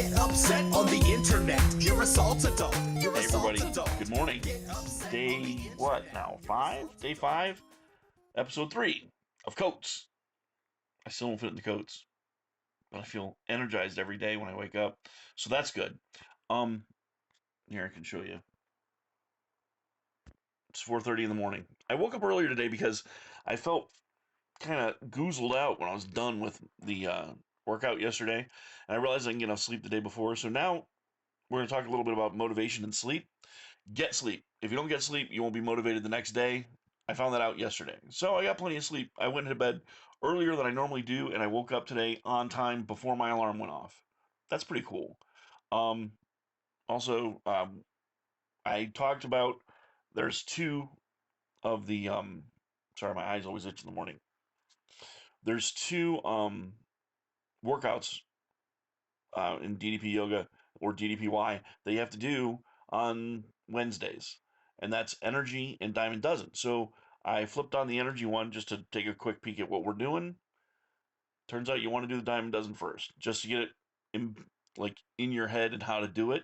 Get upset on the internet. You're a salt adult. You're a Hey salt everybody, adult. good morning. Get upset on the Day internet. what now? 5? Day 5, episode 3 of Coats. I still don't fit in the coats, but I feel energized every day when I wake up, so that's good. Um, Here I can show you. It's 4:30 in the morning. I woke up earlier today because I felt kind of goozled out when I was done with the workout yesterday, and I realized I can get enough sleep the day before. So now we're going to talk a little bit about motivation and sleep. Get sleep. If you don't get sleep, you won't be motivated the next day. I found that out yesterday. So I got plenty of sleep. I went to bed earlier than I normally do, and I woke up today on time before my alarm went off. That's pretty cool. Um, also, I talked about there's two of the sorry, my eyes always itch in the morning. There's two workouts in DDP yoga or DDPY that you have to do on Wednesdays, and that's energy and diamond dozen. So I flipped on the energy one just to take a quick peek at what we're doing. Turns out you want to do the diamond dozen first, just to get it in in your head and how to do it.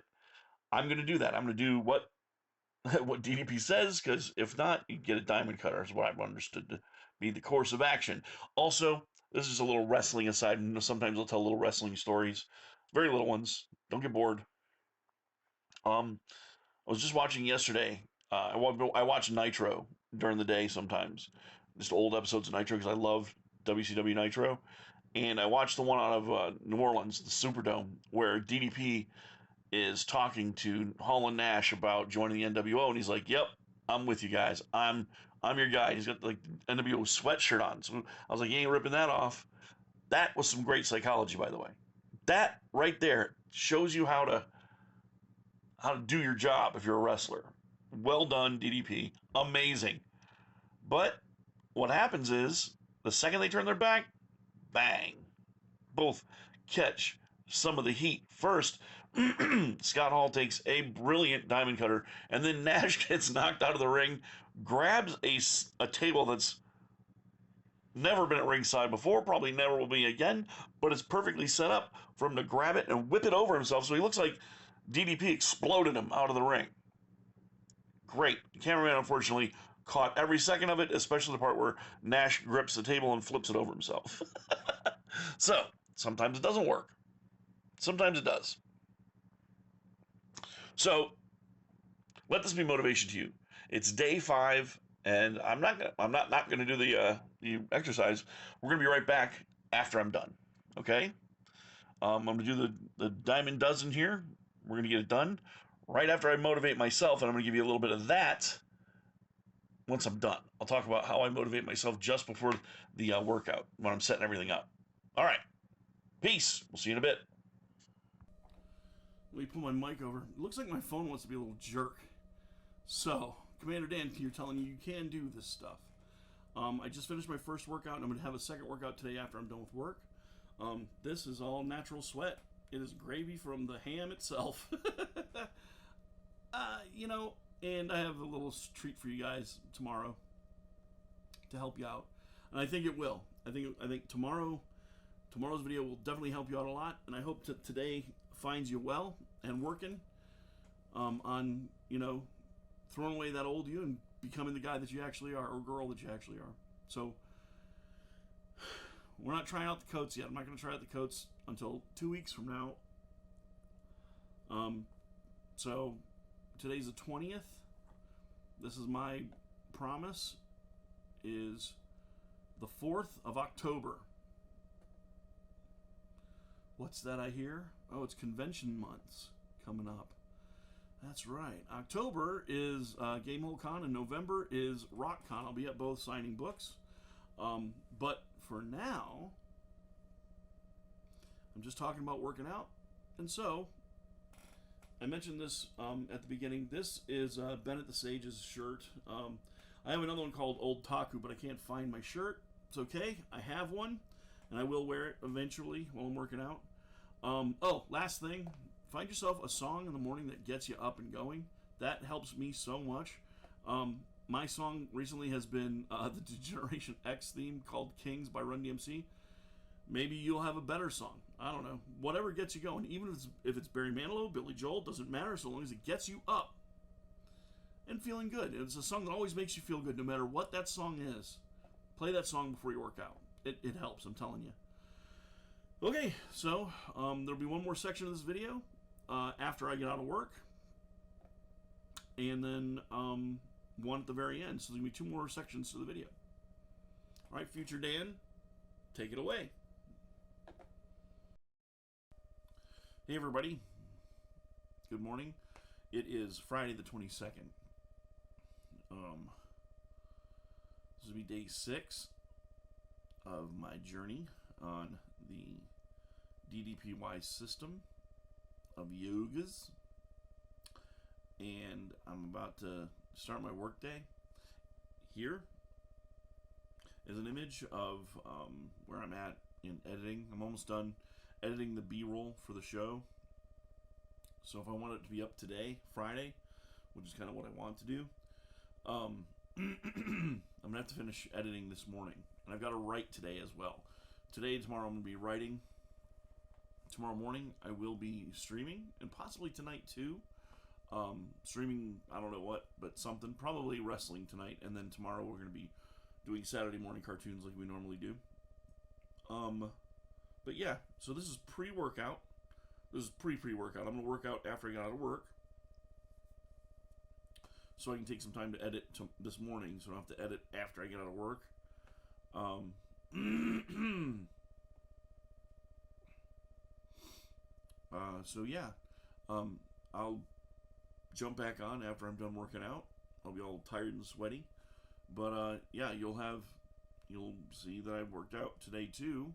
I'm gonna do that. I'm gonna do what what DDP says, because if not, you get a diamond cutter. Is what I've understood to be the course of action. Also, this is a little wrestling aside. Sometimes I'll tell little wrestling stories, very little ones. Don't get bored. Um, I was just watching yesterday. I watch Nitro during the day sometimes, just old episodes of Nitro because I love WCW Nitro. And I watched the one out of New Orleans, the Superdome, where DDP is talking to Hall and Nash about joining the NWO, and he's like, "Yep, I'm with you guys. I'm your guy." He's got like the NWO sweatshirt on, so I was like, "You ain't ripping that off." That was some great psychology, by the way. That right there shows you how to do your job if you're a wrestler. Well done, DDP. Amazing. But what happens is the second they turn their back, bang, both catch some of the heat. First, Scott Hall takes a brilliant diamond cutter, and then Nash gets knocked out of the ring, grabs a table that's never been at ringside before, probably never will be again, but it's perfectly set up for him to grab it and whip it over himself, so he looks like DDP exploded him out of the ring. Great. The cameraman, unfortunately, caught every second of it, especially the part where Nash grips the table and flips it over himself. So, sometimes it doesn't work. Sometimes it does. So, let this be motivation to you. It's day 5, and I'm not gonna do the exercise. We're gonna be right back after I'm done. Okay? I'm gonna do the diamond dozen here. We're gonna get it done right after I motivate myself, and I'm gonna give you a little bit of that once I'm done. I'll talk about how I motivate myself just before the workout when I'm setting everything up. All right. Peace. We'll see you in a bit. Let me put my mic over. It looks like my phone wants to be a little jerk. So, Commander Dan here telling you can do this stuff. I just finished my first workout, and I'm going to have a second workout today after I'm done with work. This is all natural sweat. It is gravy from the ham itself. And I have a little treat for you guys tomorrow to help you out, and I think it will. I think tomorrow's video will definitely help you out a lot, and I hope that today finds you well and working on throwing away that old you and becoming the guy that you actually are, or girl that you actually are. So we're not trying out the coats yet. I'm not going to try out the coats until 2 weeks from now. So today's the 20th. This is my promise. Is the 4th of October. What's that I hear? Oh, it's convention months coming up. That's right. October is Gamehole Con, and November is Rock Con. I'll be at both signing books. But for now, I'm just talking about working out. And so, I mentioned this at the beginning. This is Bennett the Sage's shirt. I have another one called Old Taku, but I can't find my shirt. It's okay. I have one, and I will wear it eventually while I'm working out. Last thing. Find yourself a song in the morning that gets you up and going. That helps me so much. My song recently has been the Generation X theme called Kings by Run DMC. Maybe you'll have a better song. I don't know. Whatever gets you going. Even if it's Barry Manilow, Billy Joel, doesn't matter so long as it gets you up and feeling good. It's a song that always makes you feel good no matter what that song is. Play that song before you work out. It helps, I'm telling you. Okay, so there'll be one more section of this video after I get out of work. And then one at the very end. So there's going to be 2 more sections to the video. All right, Future Dan, take it away. Hey, everybody. Good morning. It is Friday the 22nd. This will be day 6 of my journey on the DDPY system of yogas. And I'm about to start my workday. Here is an image of where I'm at in editing. I'm almost done editing the B-roll for the show. So if I want it to be up today, Friday, which is kind of what I want to do, I'm going to have to finish editing this morning. And I've got to write today as well. Today and tomorrow I'm going to be writing. Tomorrow morning I will be streaming, and possibly tonight too. Streaming, I don't know what, but something. Probably wrestling tonight, and then tomorrow we're going to be doing Saturday morning cartoons like we normally do. But yeah, so this is pre-workout. This is pre-workout. I'm going to work out after I get out of work, so I can take some time to edit this morning, so I don't have to edit after I get out of work. So yeah, I'll jump back on after I'm done working out. I'll be all tired and sweaty, but yeah, you'll see that I've worked out today too.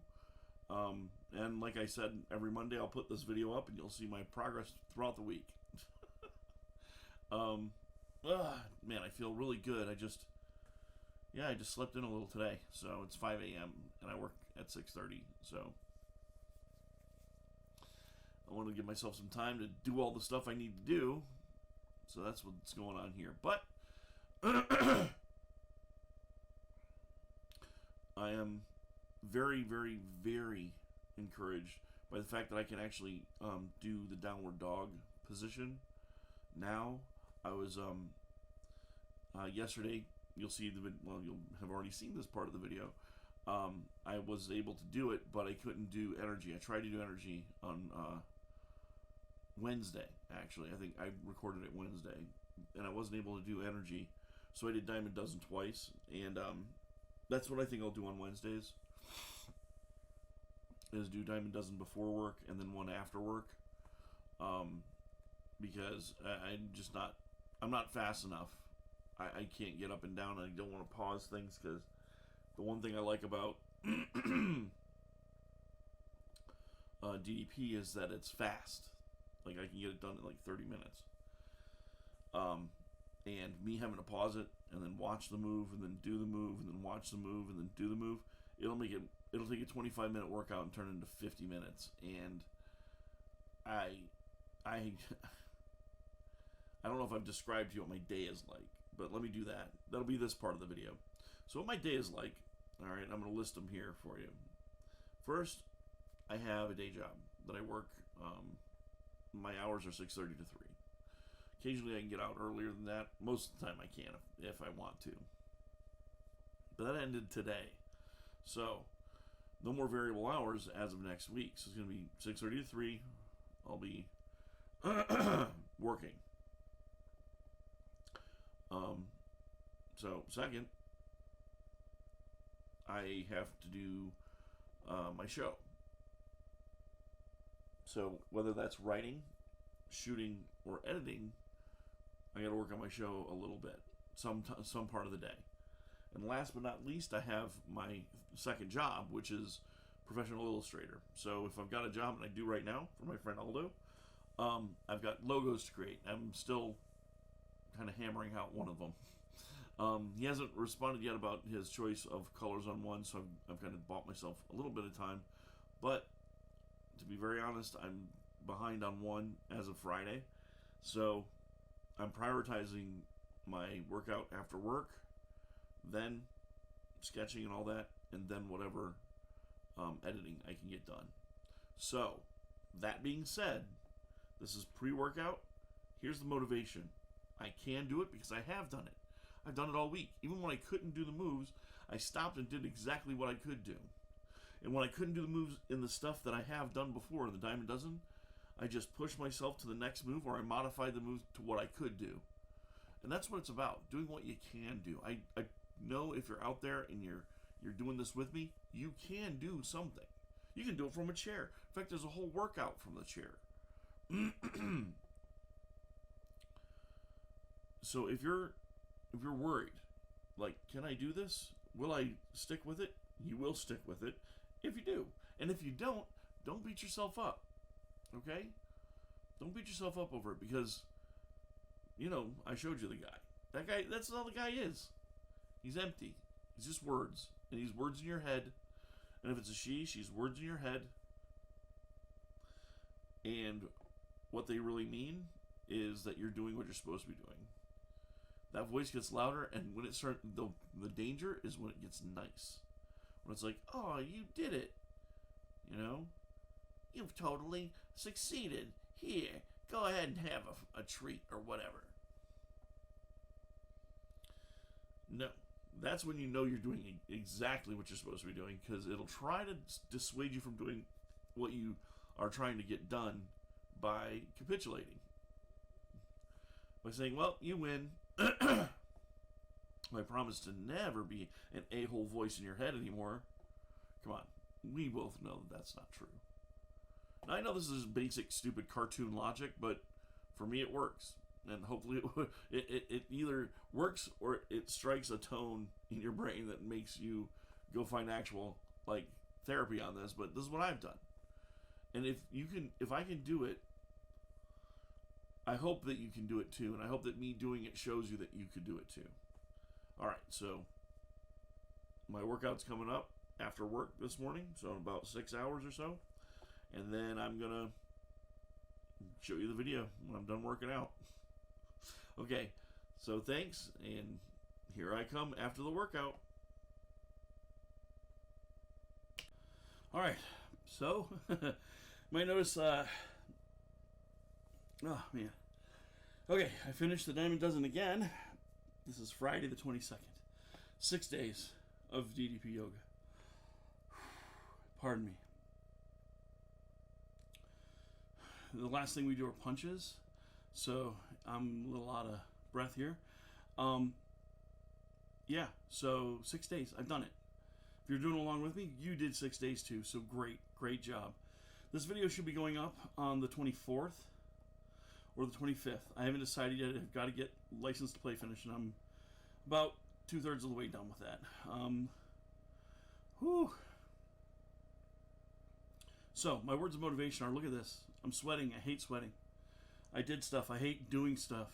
And like I said, every Monday I'll put this video up, and you'll see my progress throughout the week. Man, I feel really good. I just slept in a little today, so it's 5 a.m. and I work at 6:30, so I want to give myself some time to do all the stuff I need to do. So that's what's going on here. But I am very, very, very encouraged by the fact that I can actually do the downward dog position now. I was yesterday. You'll see you'll have already seen this part of the video. I was able to do it, but I couldn't do energy. I tried to do energy on Wednesday, actually. I think I recorded it Wednesday, and I wasn't able to do energy, so I did Diamond Dozen twice, and that's what I think I'll do on Wednesdays, is do Diamond Dozen before work and then one after work, because I'm not fast enough. I can't get up and down, and I don't want to pause things, because the one thing I like about DDP is that it's fast. Like, I can get it done in like 30 minutes. And me having to pause it and then watch the move and then do the move and then watch the move and then do the move, it'll take a 25-minute workout and turn into 50 minutes. And I don't know if I've described to you what my day is like, but let me do that. That'll be this part of the video. So what my day is like, all right, I'm going to list them here for you. First, I have a day job that I work. My hours are 6:30 to 3. Occasionally I can get out earlier than that. Most of the time I can if I want to. But that ended today. So, no more variable hours as of next week. So it's going to be 6:30 to 3. I'll be working. So, second, I have to do my show. So, whether that's writing, shooting, or editing, I got to work on my show a little bit, some part of the day. And last but not least, I have my second job, which is professional illustrator. So if I've got a job, and I do right now for my friend Aldo, I've got logos to create. I'm still kind of hammering out one of them. He hasn't responded yet about his choice of colors on one, so I've kind of bought myself a little bit of time. But to be very honest, I'm behind on one as of Friday. So I'm prioritizing my workout after work, then sketching and all that, and then whatever editing I can get done. So, that being said, this is pre-workout. Here's the motivation. I can do it because I have done it. I've done it all week. Even when I couldn't do the moves, I stopped and did exactly what I could do. And when I couldn't do the moves in the stuff that I have done before in the Diamond Dozen, I just pushed myself to the next move, or I modified the move to what I could do. And that's what it's about, doing what you can do. I know if you're out there and you're doing this with me, you can do something. You can do it from a chair. In fact, there's a whole workout from the chair. So if you're worried, like, can I do this? Will I stick with it? You will stick with it if you do. And if you don't beat yourself up. Okay? Don't beat yourself up over it, because, you know, I showed you the guy. That guy, that's all the guy is. He's empty. He's just words. And he's words in your head. And if it's a she, she's words in your head. And what they really mean is that you're doing what you're supposed to be doing. That voice gets louder, and when it starts, the danger is when it gets nice. When it's like, oh, you did it. You know? You've totally succeeded. Here, go ahead and have a treat or whatever. No. That's when you know you're doing exactly what you're supposed to be doing, because it'll try to dissuade you from doing what you are trying to get done by capitulating. By saying, well, you win. I promise to never be an a-hole voice in your head anymore. Come on. We both know that that's not true. Now, I know this is basic, stupid cartoon logic, but for me it works. And hopefully it either works or it strikes a tone in your brain that makes you go find actual, like, therapy on this. But this is what I've done. And if I can do it, I hope that you can do it too. And I hope that me doing it shows you that you could do it too. Alright, so my workout's coming up after work this morning, so in about 6 hours or so. And then I'm going to show you the video when I'm done working out. Okay, so thanks, and here I come after the workout. Alright, so, you might notice, oh man. Okay, I finished the Diamond Dozen again. This is Friday the 22nd. 6 days of DDP yoga. Pardon me. The last thing we do are punches, so I'm a little out of breath here. Yeah, so 6 days. I've done it. If you're doing along with me, you did 6 days too, so great job. This video should be going up on the 24th or the 25th. I haven't decided yet. I've got to get License to Play finished, and I'm about 2/3 of the way done with that. Whew. So, my words of motivation are, look at this. I'm sweating. I hate sweating. I did stuff. I hate doing stuff.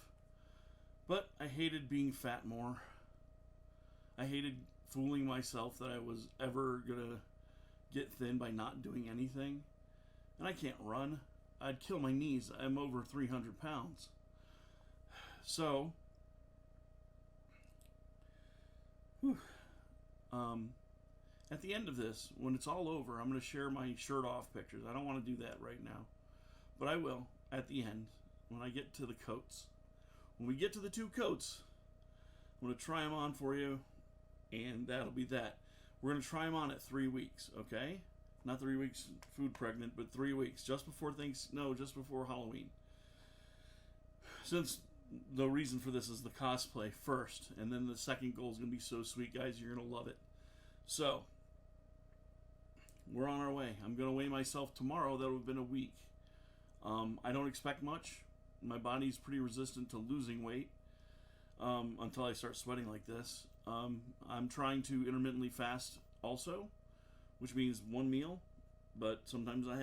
But I hated being fat more. I hated fooling myself that I was ever going to get thin by not doing anything. And I can't run. I'd kill my knees. I'm over 300 pounds. So, at the end of this, when it's all over, I'm going to share my shirt off pictures. I don't want to do that right now. But I will at the end, when I get to the coats. When we get to the 2 coats, I'm going to try them on for you, and that'll be that. We're going to try them on at 3 weeks, okay? Not 3 weeks food pregnant, but 3 weeks, just before Halloween. Since the reason for this is the cosplay first, and then the second goal is going to be so sweet, guys. You're going to love it. So, we're on our way. I'm going to weigh myself tomorrow. That would have been a week. I don't expect much. My body's pretty resistant to losing weight until I start sweating like this. I'm trying to intermittently fast also, which means 1 meal, but sometimes I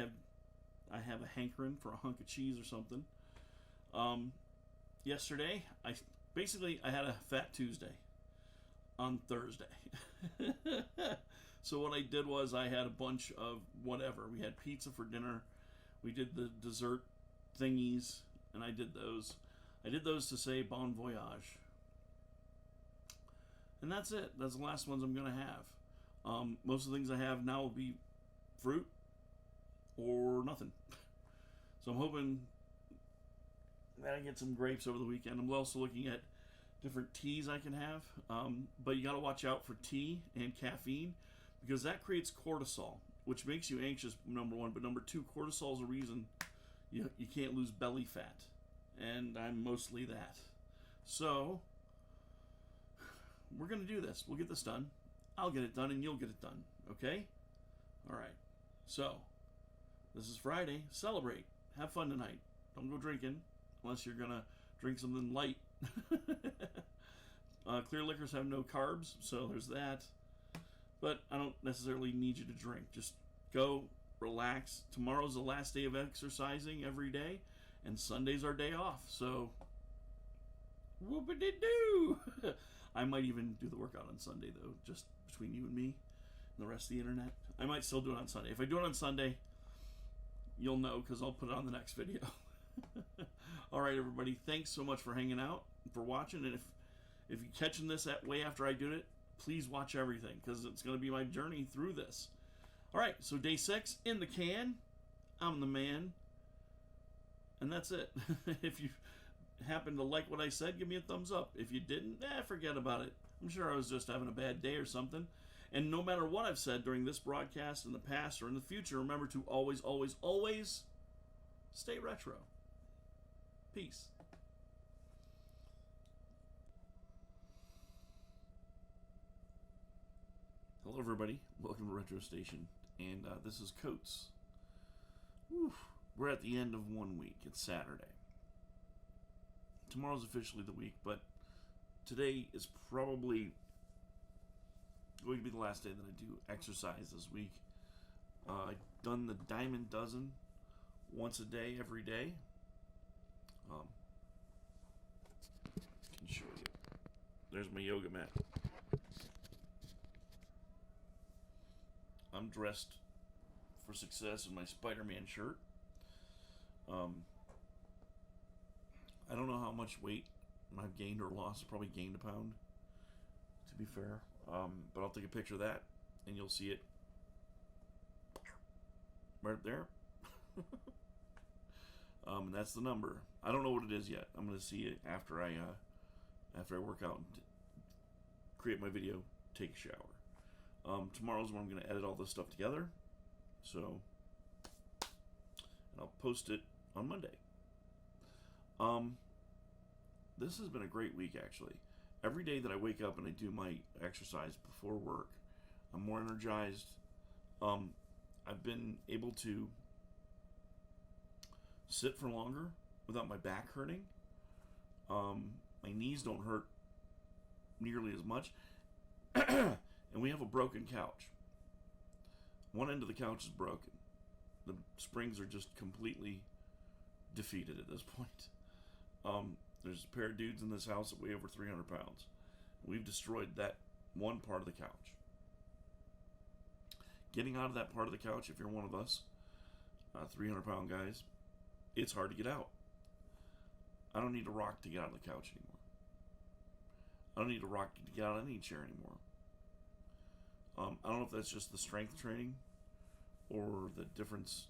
have a hankering for a hunk of cheese or something. Yesterday, I had a Fat Tuesday on Thursday. So what I did was I had a bunch of whatever. We had pizza for dinner. We did the dessert thingies, and I did those. I did those to say bon voyage. And that's it. That's the last ones I'm going to have. Most of the things I have now will be fruit or nothing. So I'm hoping that I get some grapes over the weekend. I'm also looking at different teas I can have, but you got to watch out for tea and caffeine because that creates cortisol, which makes you anxious, number one. But number two, cortisol is a reason you can't lose belly fat, and I'm mostly that. So we're gonna do this. We'll get this done. I'll get it done, and you'll get it done. Okay? All right. So this is Friday. Celebrate. Have fun tonight. Don't go drinking unless you're gonna drink something light. Clear liquors have no carbs, so there's that. But I don't necessarily need you to drink. Just go, relax. Tomorrow's the last day of exercising every day, and Sunday's our day off. So, whoop-a-dee-doo! I might even do the workout on Sunday, though, just between you and me and the rest of the internet. I might still do it on Sunday. If I do it on Sunday, you'll know because I'll put it on the next video. All right, everybody. Thanks so much for hanging out, for watching, and if you're catching this way after I do it, please watch everything because it's going to be my journey through this. All right, so day 6 in the can. I'm the man, and that's it. If you happen to like what I said, give me a thumbs up. If you didn't, forget about it. I'm sure I was just having a bad day or something. And no matter what I've said during this broadcast, in the past or in the future, remember to always, always, always stay retro. Peace. Hello, everybody. Welcome to Retro Station. And this is Coates. Whew. We're at the end of one week. It's Saturday. Tomorrow's officially the week, but today is probably going to be the last day that I do exercise this week. I've done the Diamond Dozen once a day, every day. I can show you. There's my yoga mat. I'm dressed for success in my Spider-Man shirt. I don't know how much weight I've gained or lost. I probably gained a pound, to be fair. But I'll take a picture of that, and you'll see it right there. And that's the number. I don't know what it is yet. I'm going to see it after I work out and create my video, take a shower. Tomorrow's when I'm going to edit all this stuff together. So, and I'll post it on Monday. This has been a great week, actually. Every day that I wake up and I do my exercise before work, I'm more energized. I've been able to sit for longer without my back hurting. My knees don't hurt nearly as much. And we have a broken couch. One end of the couch is broken. The springs are just completely defeated at this point. There's a pair of dudes in this house that weigh over 300 pounds. We've destroyed that one part of the couch. Getting out of that part of the couch, if you're one of us, 300-pound guys, it's hard to get out. I don't need a rock to get out of the couch anymore. I don't need a rock to get out of any chair anymore. I don't know if that's just the strength training or the difference,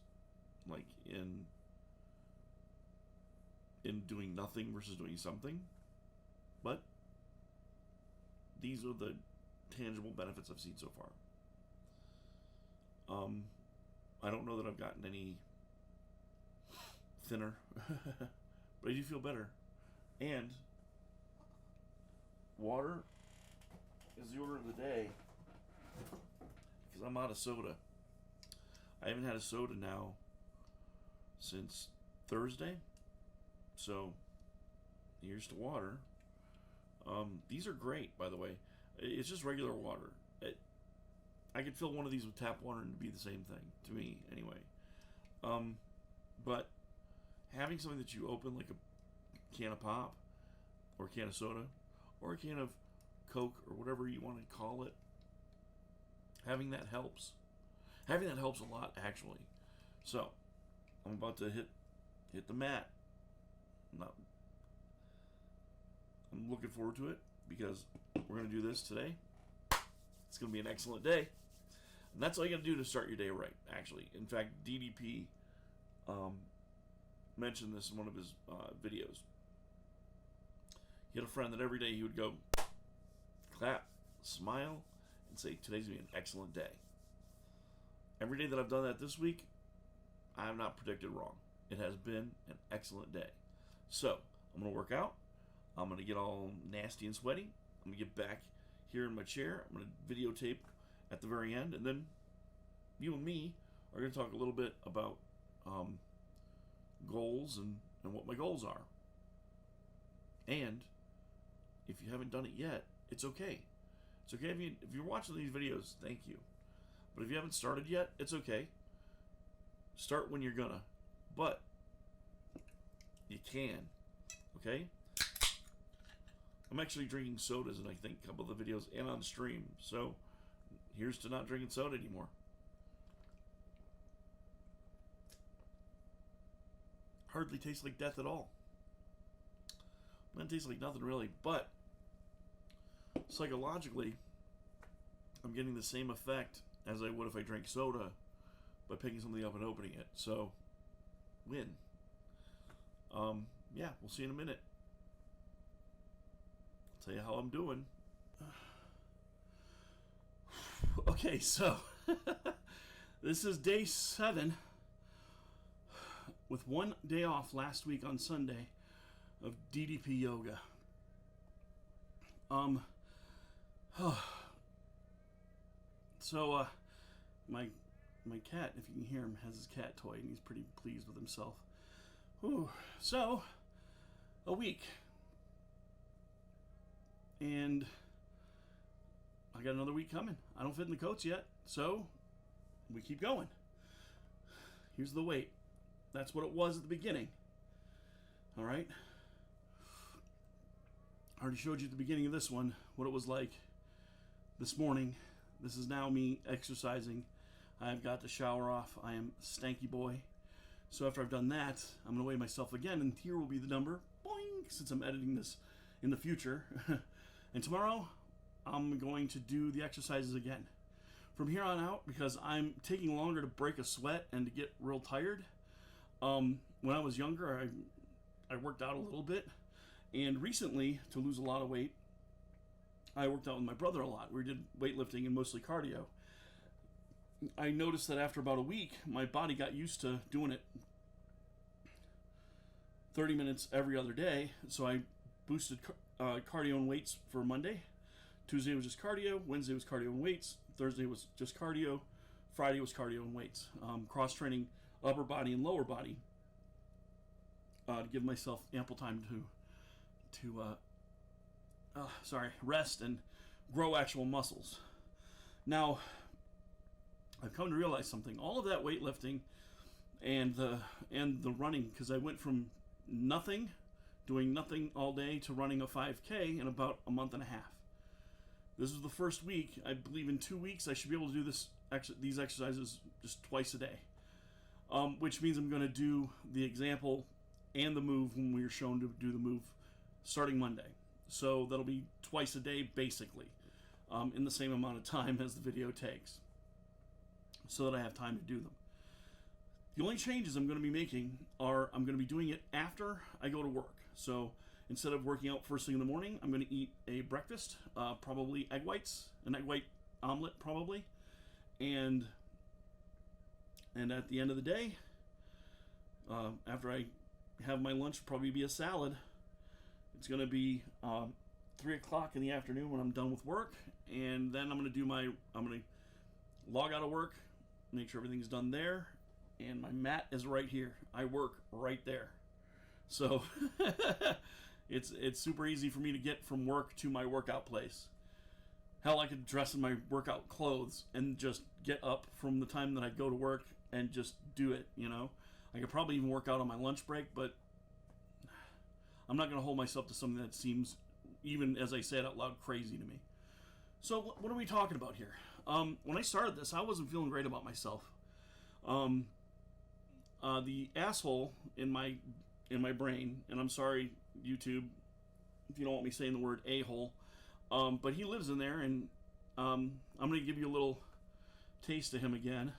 like, in doing nothing versus doing something, but these are the tangible benefits I've seen so far. I don't know that I've gotten any thinner, but I do feel better. And water is the order of the day because I'm out of soda. I haven't had a soda now since Thursday. So, here's to water. These are great, by the way. It's just regular water. I could fill one of these with tap water and it'd be the same thing, to me, anyway. But having something that you open, like a can of pop, or a can of soda, or a can of Coke, or whatever you want to call it, having that helps. Having that helps a lot, actually. So, I'm about to hit the mat. I'm looking forward to it because we're going to do this today. It's going to be an excellent day. And that's all you got to do to start your day right, actually. In fact, DDP mentioned this in one of his videos. He had a friend that every day he would go, clap, smile, and say, today's going to be an excellent day. Every day that I've done that this week, I have not predicted wrong. It has been an excellent day. So, I'm going to work out. I'm going to get all nasty and sweaty. I'm going to get back here in my chair. I'm going to videotape at the very end. And then you and me are going to talk a little bit about goals and what my goals are. And if you haven't done it yet, it's okay. It's okay if you're watching these videos, thank you. But if you haven't started yet, it's okay. Start when you're gonna. But you can. Okay? I'm actually drinking sodas in I think a couple of the videos and on stream. So here's to not drinking soda anymore. Hardly tastes like death at all. It tastes like nothing really, but psychologically, I'm getting the same effect as I would if I drank soda by picking something up and opening it. So, win. Yeah, we'll see in a minute. I'll tell you how I'm doing. Okay, so this is day 7 with one day off last week on Sunday of DDP yoga. So my cat, if you can hear him, has his cat toy and he's pretty pleased with himself. Whew. So a week, and I got another week coming. I don't fit in the coats yet, so we keep going. Here's the weight. That's what it was at the beginning. All right. I already showed you at the beginning of this one what it was like this morning. This is now me exercising. I've got the shower off. I am stanky boy. So after I've done that, I'm going to weigh myself again, and here will be the number. Boing! Since I'm editing this in the future. And tomorrow, I'm going to do the exercises again. From here on out, because I'm taking longer to break a sweat and to get real tired. When I was younger, I worked out a little bit. And recently, to lose a lot of weight, I worked out with my brother a lot. We did weightlifting and mostly cardio. I noticed that after about a week, my body got used to doing it 30 minutes every other day. So I boosted cardio and weights for Monday. Tuesday was just cardio. Wednesday was cardio and weights. Thursday was just cardio. Friday was cardio and weights. Cross-training upper body and lower body to give myself ample time to rest and grow actual muscles. Now, I've come to realize something. All of that weightlifting and the running, because I went from doing nothing all day, to running a 5K in about a month and a half. This is the first week. I believe in 2 weeks I should be able to do these exercises just twice a day, which means I'm going to do the example and the move when we are shown to do the move starting Monday. So that'll be twice a day, basically, in the same amount of time as the video takes, so that I have time to do them. The only changes I'm going to be making are I'm going to be doing it after I go to work. So instead of working out first thing in the morning, I'm going to eat a breakfast, probably egg whites, an egg white omelet probably, and at the end of the day, after I have my lunch, probably be a salad. It's going to be 3 o'clock in the afternoon when I'm done with work, and then I'm going to log out of work, make sure everything's done there, and my mat is right here. I work right there. So it's super easy for me to get from work to my workout place. Hell, I could dress in my workout clothes and just get up from the time that I go to work and just do it, you know. I could probably even work out on my lunch break, but I'm not going to hold myself to something that seems, even as I say it out loud, crazy to me. So what are we talking about here? When I started this, I wasn't feeling great about myself. The asshole in my brain, and I'm sorry, YouTube, if you don't want me saying the word a-hole, but he lives in there, and I'm going to give you a little taste of him again.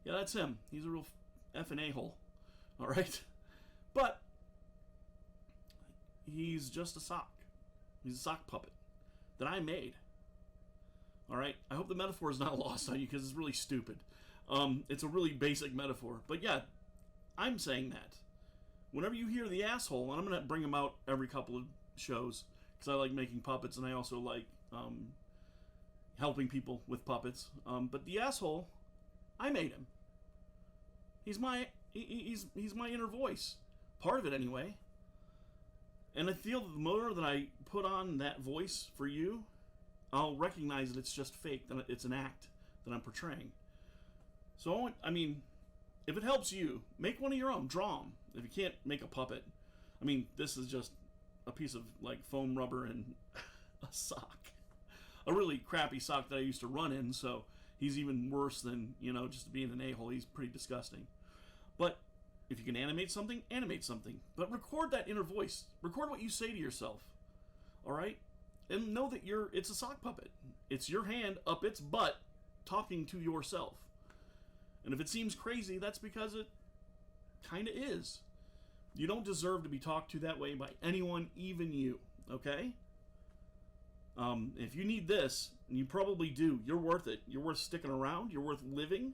Yeah, that's him. He's a real effing a-hole. All right? But he's just a sock. He's a sock puppet that I made. All right? I hope the metaphor is not lost on you because it's really stupid. It's a really basic metaphor. But yeah, I'm saying that. Whenever you hear the asshole, and I'm going to bring him out every couple of shows because I like making puppets and I also like helping people with puppets. But the asshole, I made him. He's my inner voice. Part of it anyway. And I feel that the more that I put on that voice for you, I'll recognize that it's just fake, that it's an act that I'm portraying. So, I mean, if it helps you, make one of your own. Draw them. If you can't make a puppet, I mean, this is just a piece of, like, foam rubber and a sock. A really crappy sock that I used to run in, so he's even worse than, you know, just being an a-hole. He's pretty disgusting. But if you can animate something, animate something. But record that inner voice. Record what you say to yourself. All right? And know that it's a sock puppet. It's your hand up its butt talking to yourself. And if it seems crazy, that's because it kind of is. You don't deserve to be talked to that way by anyone, even you. Okay? If you need this, and you probably do, you're worth it. You're worth sticking around. You're worth living.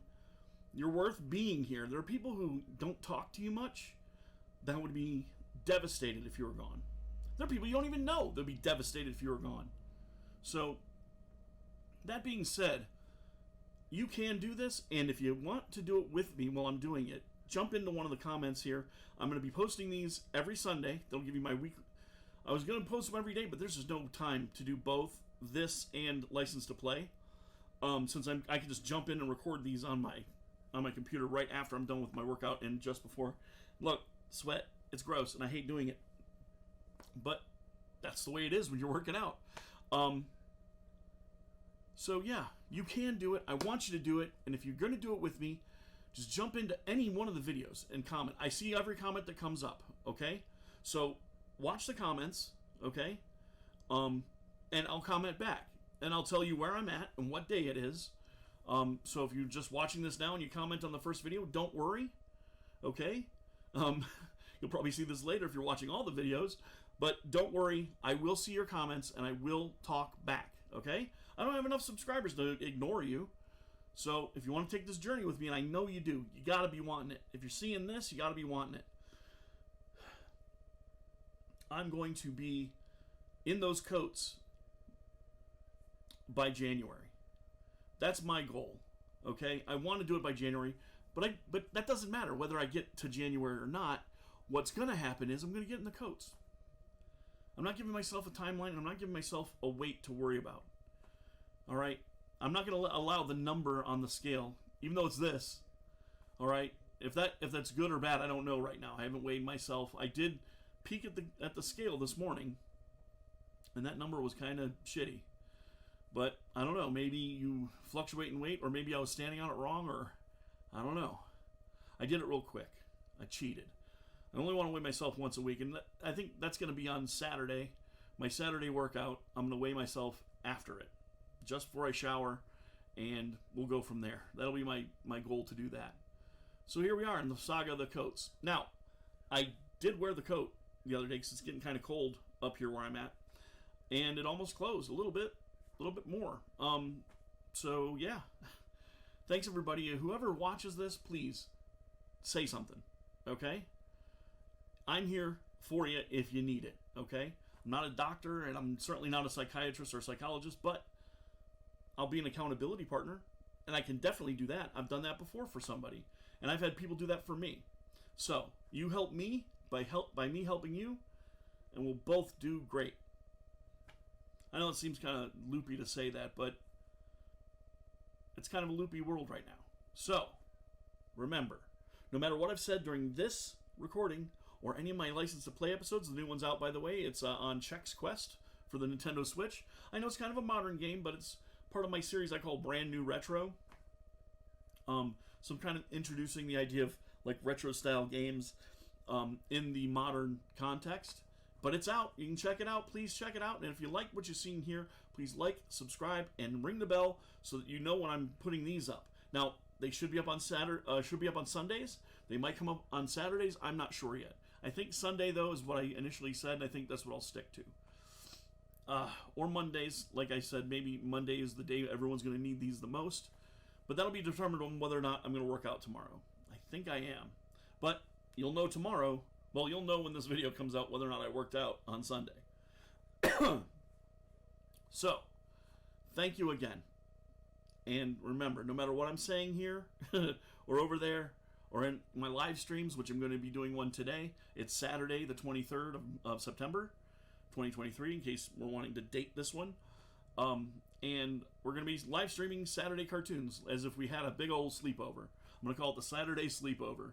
You're worth being here. There are people who don't talk to you much that would be devastated if you were gone. There are people you don't even know that would be devastated if you were gone. So, that being said, you can do this, and if you want to do it with me while I'm doing it, jump into one of the comments here. I'm going to be posting these every Sunday. They'll give you my week. I was going to post them every day, but there's just no time to do both this and License to Play. Since I can just jump in and record these on my computer right after I'm done with my workout and just before. Look, sweat, it's gross, and I hate doing it. But that's the way it is when you're working out. So yeah, you can do it. I want you to do it, and if you're going to do it with me, just jump into any one of the videos and comment. I see every comment that comes up, okay? So watch the comments, okay? And I'll comment back, and I'll tell you where I'm at and what day it is. So if you're just watching this now and you comment on the first video, don't worry, okay? You'll probably see this later if you're watching all the videos, but don't worry, I will see your comments and I will talk back, okay? I don't have enough subscribers to ignore you, so if you want to take this journey with me, and I know you do, you gotta be wanting it. If you're seeing this, you gotta be wanting it. I'm going to be in those coats by January. That's my goal, okay? I want to do it by January, but that doesn't matter whether I get to January or not. What's going to happen is I'm going to get in the coats. I'm not giving myself a timeline, and I'm not giving myself a weight to worry about. All right? I'm not going to allow the number on the scale, even though it's this. All right? If that's good or bad, I don't know right now. I haven't weighed myself. I did peek at the scale this morning, and that number was kind of shitty. But, I don't know, maybe you fluctuate in weight, or maybe I was standing on it wrong, or I don't know. I did it real quick. I cheated. I only want to weigh myself once a week, and I think that's going to be on Saturday. My Saturday workout, I'm going to weigh myself after it, just before I shower, and we'll go from there. That'll be my goal to do that. So here we are in the saga of the coats. Now, I did wear the coat the other day because it's getting kind of cold up here where I'm at, and it almost closed a little bit more. So yeah, thanks everybody. Whoever watches this, please say something, okay? I'm here for you if you need it, okay? I'm not a doctor, and I'm certainly not a psychiatrist or a psychologist, but I'll be an accountability partner, and I can definitely do that. I've done that before for somebody, and I've had people do that for me. So you help me by me helping you, and we'll both do great. I know it seems kind of loopy to say that, but it's kind of a loopy world right now. So, remember, no matter what I've said during this recording or any of my License to Play episodes, the new one's out, by the way. It's on Chex Quest for the Nintendo Switch. I know it's kind of a modern game, but it's part of my series I call Brand New Retro. So I'm kind of introducing the idea of like retro-style games in the modern context. But it's out. You can check it out. Please check it out. And if you like what you've seen here, please like, subscribe, and ring the bell so that you know when I'm putting these up. Now, they should be up on Sundays. They might come up on Saturdays. I'm not sure yet. I think Sunday, though, is what I initially said, and I think that's what I'll stick to. Or Mondays. Like I said, maybe Monday is the day everyone's going to need these the most. But that'll be determined on whether or not I'm going to work out tomorrow. I think I am. But you'll know tomorrow. Well, you'll know when this video comes out whether or not I worked out on Sunday. So, thank you again. And remember, no matter what I'm saying here, or over there, or in my live streams, which I'm going to be doing one today, it's Saturday, the 23rd of September, 2023, in case we're wanting to date this one. And we're going to be live streaming Saturday cartoons as if we had a big old sleepover. I'm going to call it the Saturday Sleepover.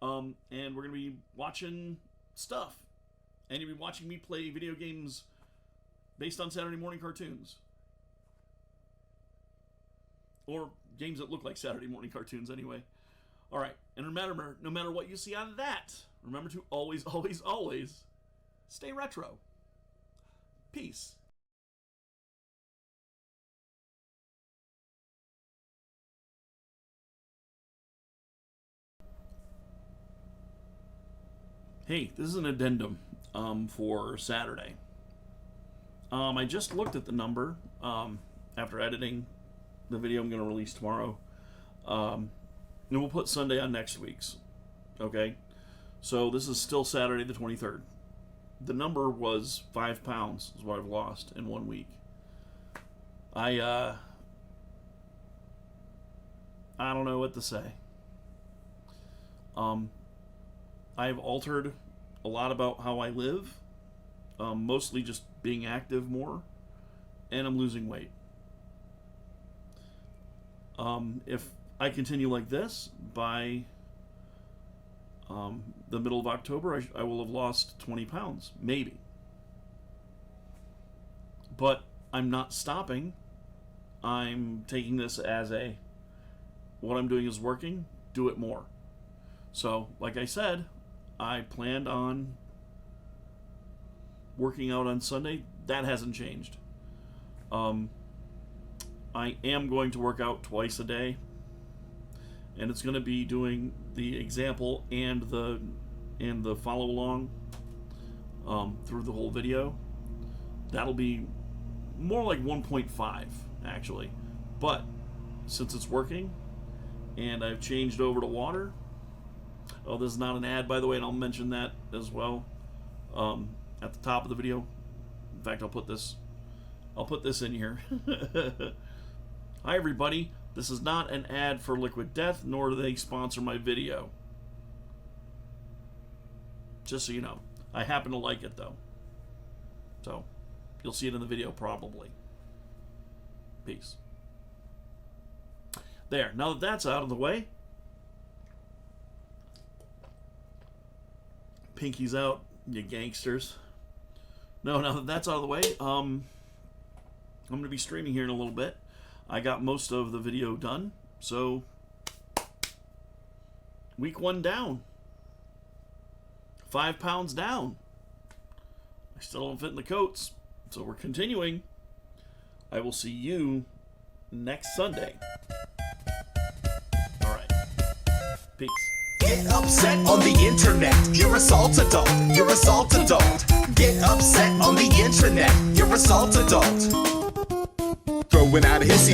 And we're going to be watching stuff. And you'll be watching me play video games based on Saturday morning cartoons. Or games that look like Saturday morning cartoons anyway. Alright, and remember, no matter what you see out of that, remember to always, always, always stay retro. Peace. Hey, this is an addendum for Saturday. I just looked at the number after editing the video I'm going to release tomorrow. And we'll put Sunday on next week's. Okay? So this is still Saturday the 23rd. The number was 5 pounds is what I've lost in 1 week. I don't know what to say. I've altered a lot about how I live, mostly just being active more, and I'm losing weight. If I continue like this, by the middle of October, I will have lost 20 pounds, maybe. But I'm not stopping. I'm taking this as what I'm doing is working, do it more. So, like I said, I planned on working out on Sunday. That hasn't changed. I am going to work out twice a day, and it's going to be doing the example and the follow along through the whole video. That'll be more like 1.5 actually, but since it's working and I've changed over to water. Oh, this is not an ad, by the way, and I'll mention that as well at the top of the video. In fact, I'll put this in here. Hi everybody, this is not an ad for Liquid Death, nor do they sponsor my video. Just so you know. I happen to like it though. So, you'll see it in the video probably. Peace. There, now that that's out of the way, pinky's out, you gangsters. No, now that that's out of the way, I'm going to be streaming here in a little bit. I got most of the video done, so week 1 down. 5 pounds down. I still don't fit in the coats, so we're continuing. I will see you next Sunday. Alright. Peace. Get upset on the internet. You're a salt adult. You're a salt adult. Get upset on the internet. You're a salt adult. Throwing out a hissy